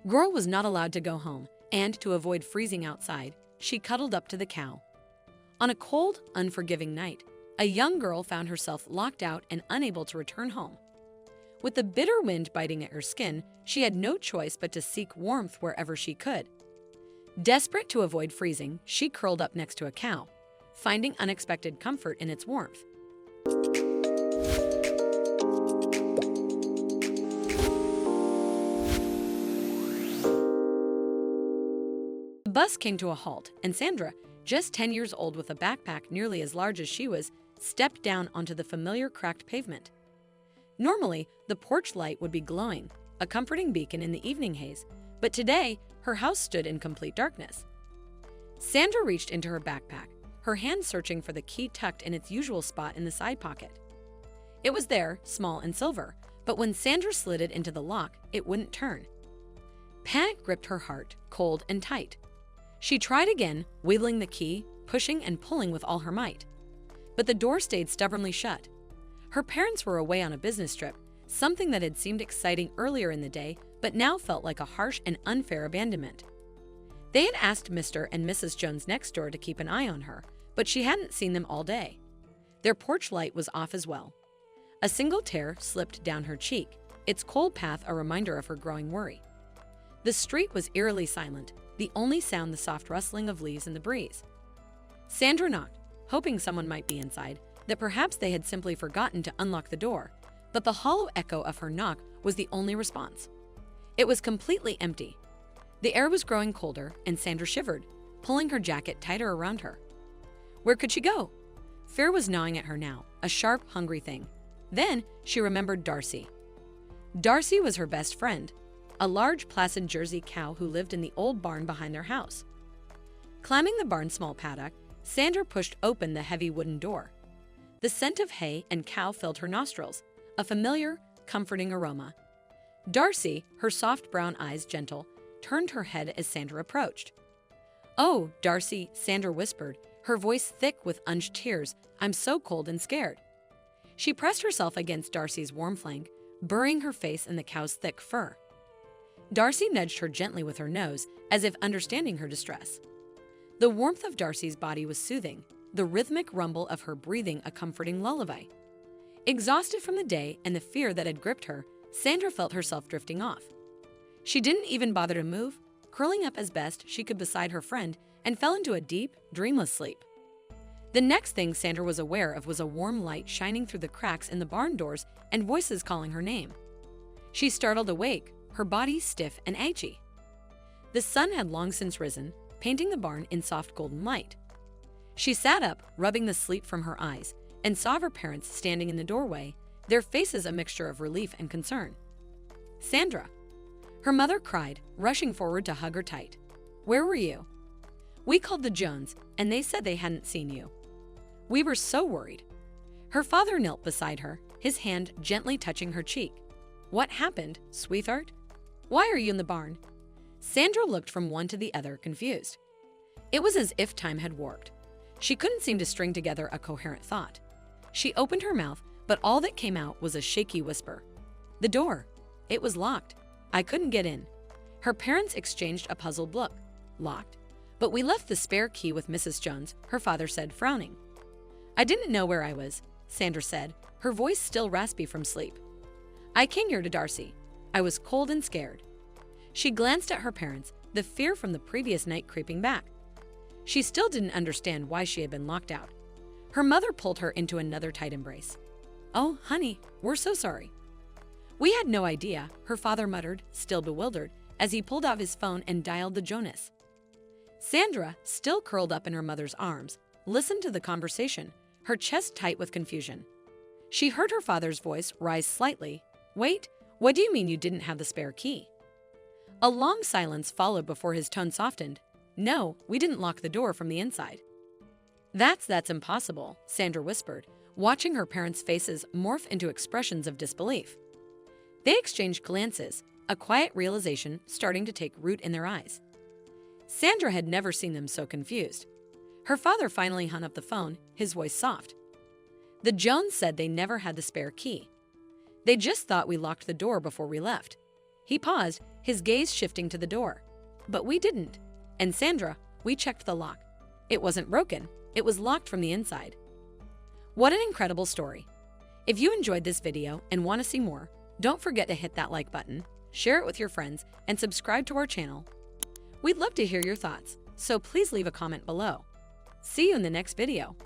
Girl was not allowed to go home, and to avoid freezing outside, she cuddled up to the cow. On a cold, unforgiving night, a young girl found herself locked out and unable to return home. With the bitter wind biting at her skin, she had no choice but to seek warmth wherever she could. Desperate to avoid freezing, she curled up next to a cow, finding unexpected comfort in its warmth. The bus came to a halt, and Sandra, just 10 years old with a backpack nearly as large as she was, stepped down onto the familiar cracked pavement. Normally, the porch light would be glowing, a comforting beacon in the evening haze, but today, her house stood in complete darkness. Sandra reached into her backpack, her hand searching for the key tucked in its usual spot in the side pocket. It was there, small and silver, but when Sandra slid it into the lock, it wouldn't turn. Panic gripped her heart, cold and tight. She tried again, wiggling the key, pushing and pulling with all her might. But the door stayed stubbornly shut. Her parents were away on a business trip, something that had seemed exciting earlier in the day, but now felt like a harsh and unfair abandonment. They had asked Mr. and Mrs. Jones next door to keep an eye on her, but she hadn't seen them all day. Their porch light was off as well. A single tear slipped down her cheek, its cold path a reminder of her growing worry. The street was eerily silent, the only sound the soft rustling of leaves in the breeze. Sandra knocked, hoping someone might be inside, that perhaps they had simply forgotten to unlock the door, but the hollow echo of her knock was the only response. It was completely empty. The air was growing colder, and Sandra shivered, pulling her jacket tighter around her. Where could she go? Fear was gnawing at her now, a sharp, hungry thing. Then she remembered Darcy. Darcy was her best friend, a large, placid Jersey cow who lived in the old barn behind their house. Climbing the barn's small paddock, Sandra pushed open the heavy wooden door. The scent of hay and cow filled her nostrils, a familiar, comforting aroma. Darcy, her soft brown eyes gentle, turned her head as Sandra approached. "Oh, Darcy," Sandra whispered, her voice thick with unshed tears, "I'm so cold and scared." She pressed herself against Darcy's warm flank, burying her face in the cow's thick fur. Darcy nudged her gently with her nose, as if understanding her distress. The warmth of Darcy's body was soothing, the rhythmic rumble of her breathing a comforting lullaby. Exhausted from the day and the fear that had gripped her, Sandra felt herself drifting off. She didn't even bother to move, curling up as best she could beside her friend, and fell into a deep, dreamless sleep. The next thing Sandra was aware of was a warm light shining through the cracks in the barn doors and voices calling her name. She startled awake, her body stiff and achy. The sun had long since risen, painting the barn in soft golden light. She sat up, rubbing the sleep from her eyes, and saw her parents standing in the doorway, their faces a mixture of relief and concern. "Sandra!" Her mother cried, rushing forward to hug her tight. "Where were you?" "We called the Jones, and they said they hadn't seen you." "We were so worried." Her father knelt beside her, his hand gently touching her cheek. "What happened, sweetheart? Why are you in the barn?" Sandra looked from one to the other, confused. It was as if time had warped. She couldn't seem to string together a coherent thought. She opened her mouth, but all that came out was a shaky whisper. "The door. It was locked. I couldn't get in." Her parents exchanged a puzzled look. "Locked? But we left the spare key with Mrs. Jones," her father said, frowning. "I didn't know where I was," Sandra said, her voice still raspy from sleep. "I came here to Darcy. I was cold and scared." She glanced at her parents, the fear from the previous night creeping back. She still didn't understand why she had been locked out. Her mother pulled her into another tight embrace. "Oh, honey, we're so sorry." "We had no idea," her father muttered, still bewildered, as he pulled out his phone and dialed the Jonas. Sandra, still curled up in her mother's arms, listened to the conversation, her chest tight with confusion. She heard her father's voice rise slightly. "Wait, what do you mean you didn't have the spare key?" A long silence followed before his tone softened. "No, we didn't lock the door from the inside." That's impossible," Sandra whispered, watching her parents' faces morph into expressions of disbelief. They exchanged glances, a quiet realization starting to take root in their eyes. Sandra had never seen them so confused. Her father finally hung up the phone, his voice soft. "The Jones said they never had the spare key. They just thought we locked the door before we left." He paused, his gaze shifting to the door. But we didn't. And Sandra, we checked the lock. It wasn't broken, it was locked from the inside. What an incredible story. If you enjoyed this video and want to see more, don't forget to hit that like button, share it with your friends, and subscribe to our channel. We'd love to hear your thoughts, so please leave a comment below. See you in the next video.